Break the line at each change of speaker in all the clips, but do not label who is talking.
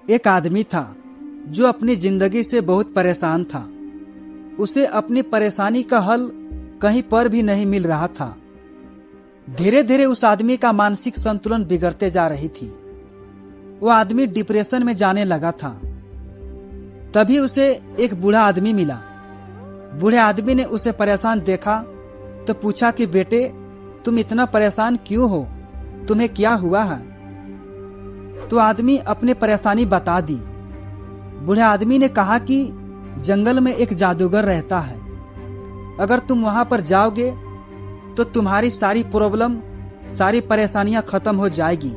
एक आदमी था जो अपनी जिंदगी से बहुत परेशान था। उसे अपनी परेशानी का हल कहीं पर भी नहीं मिल रहा था। धीरे धीरे उस आदमी का मानसिक संतुलन बिगड़ते जा रही थी। वो आदमी डिप्रेशन में जाने लगा था। तभी उसे एक बूढ़ा आदमी मिला। बूढ़े आदमी ने उसे परेशान देखा तो पूछा कि बेटे, तुम इतना परेशान क्यों हो? तुम्हें क्या हुआ है? तो आदमी अपनी परेशानी बता दी। बूढ़े आदमी ने कहा कि जंगल में एक जादूगर रहता है। अगर तुम वहां पर जाओगे तो तुम्हारी सारी प्रॉब्लम, सारी परेशानियां खत्म हो जाएगी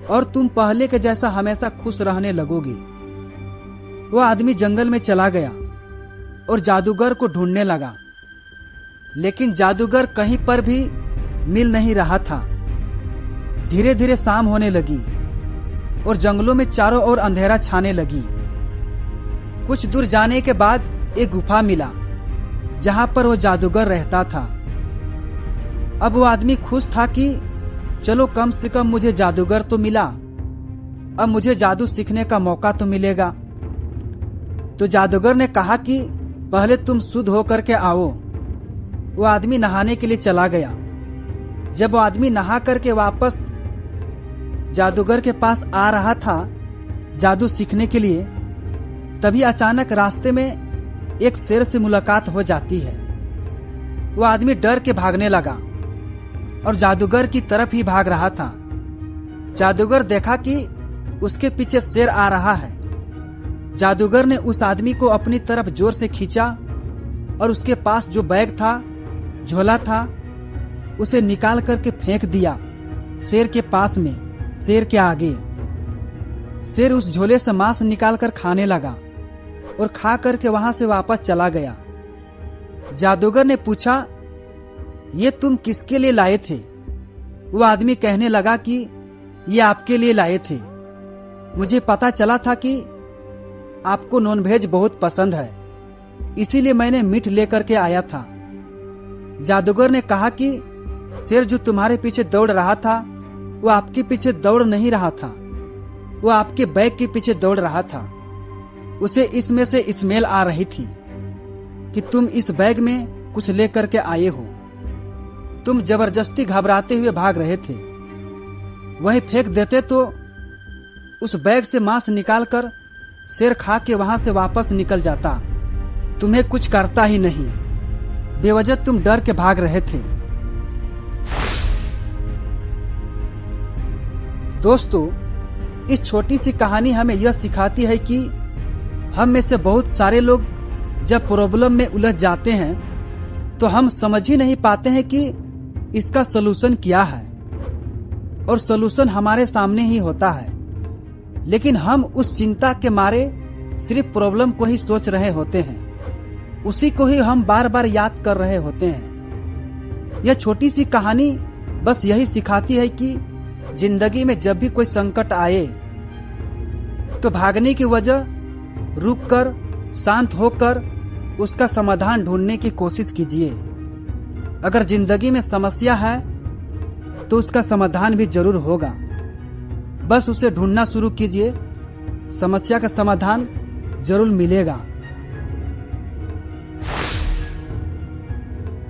और तुम पहले के जैसा हमेशा खुश रहने लगोगे। वो आदमी जंगल में चला गया और जादूगर को ढूंढने लगा, लेकिन जादूगर कहीं पर भी मिल नहीं रहा था। धीरे धीरे शाम होने लगी और जंगलों में चारों ओर अंधेरा छाने लगी। कुछ दूर जाने के बाद एक गुफा मिला जहां पर वो जादूगर रहता था। अब वो आदमी खुश था कि चलो कम से कम मुझे जादूगर तो मिला, अब मुझे जादू सीखने का मौका तो मिलेगा। तो जादूगर ने कहा कि पहले तुम शुद्ध होकर के आओ। वो आदमी नहाने के लिए चला गया। जब वो आदमी नहा करके वापस जादूगर के पास आ रहा था जादू सीखने के लिए, तभी अचानक रास्ते में एक शेर से मुलाकात हो जाती है। वो आदमी डर के भागने लगा और जादूगर की तरफ ही भाग रहा था। जादूगर देखा कि उसके पीछे शेर आ रहा है। जादूगर ने उस आदमी को अपनी तरफ जोर से खींचा और उसके पास जो बैग था, झोला था, उसे निकाल करके फेंक दिया शेर के पास में, शेर के आगे। शेर उस झोले से मांस निकाल कर खाने लगा और खा करके वहां से वापस चला गया। जादूगर ने पूछा, ये तुम किसके लिए लाए थे? वो आदमी कहने लगा कि ये आपके लिए लाए थे। मुझे पता चला था कि आपको नॉनवेज बहुत पसंद है, इसीलिए मैंने मीट लेकर के आया था। जादूगर ने कहा कि शेर जो तुम्हारे पीछे दौड़ रहा था वो आपके पीछे दौड़ नहीं रहा था, वो आपके बैग के पीछे दौड़ रहा था। उसे इसमें से स्मेल आ रही थी कि तुम इस बैग में कुछ लेकर के आए हो। तुम जबरदस्ती घबराते हुए भाग रहे थे। वही फेंक देते तो उस बैग से मांस निकालकर शेर खा के वहां से वापस निकल जाता। तुम्हें कुछ करता ही नहीं, बेवजह तुम डर के भाग रहे थे। दोस्तों, इस छोटी सी कहानी हमें यह सिखाती है कि हम में से बहुत सारे लोग जब प्रॉब्लम में उलझ जाते हैं तो हम समझ ही नहीं पाते हैं कि इसका सलूशन क्या है, और सलूशन हमारे सामने ही होता है, लेकिन हम उस चिंता के मारे सिर्फ प्रॉब्लम को ही सोच रहे होते हैं, उसी को ही हम बार बार याद कर रहे होते हैं। यह छोटी सी कहानी बस यही सिखाती है कि जिंदगी में जब भी कोई संकट आए तो भागने की वजह रुककर शांत होकर उसका समाधान ढूंढने की कोशिश कीजिए। अगर जिंदगी में समस्या है तो उसका समाधान भी जरूर होगा, बस उसे ढूंढना शुरू कीजिए, समस्या का समाधान जरूर मिलेगा।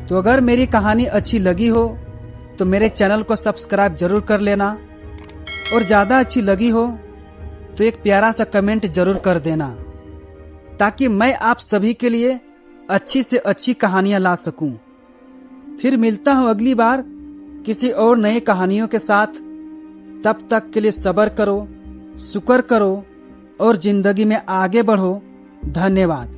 तो अगर मेरी कहानी अच्छी लगी हो तो मेरे चैनल को सब्सक्राइब जरूर कर लेना, और ज्यादा अच्छी लगी हो तो एक प्यारा सा कमेंट जरूर कर देना, ताकि मैं आप सभी के लिए अच्छी से अच्छी कहानियां ला सकूं। फिर मिलता हूं अगली बार किसी और नई कहानियों के साथ। तब तक के लिए सब्र करो, शुक्र करो और जिंदगी में आगे बढ़ो। धन्यवाद।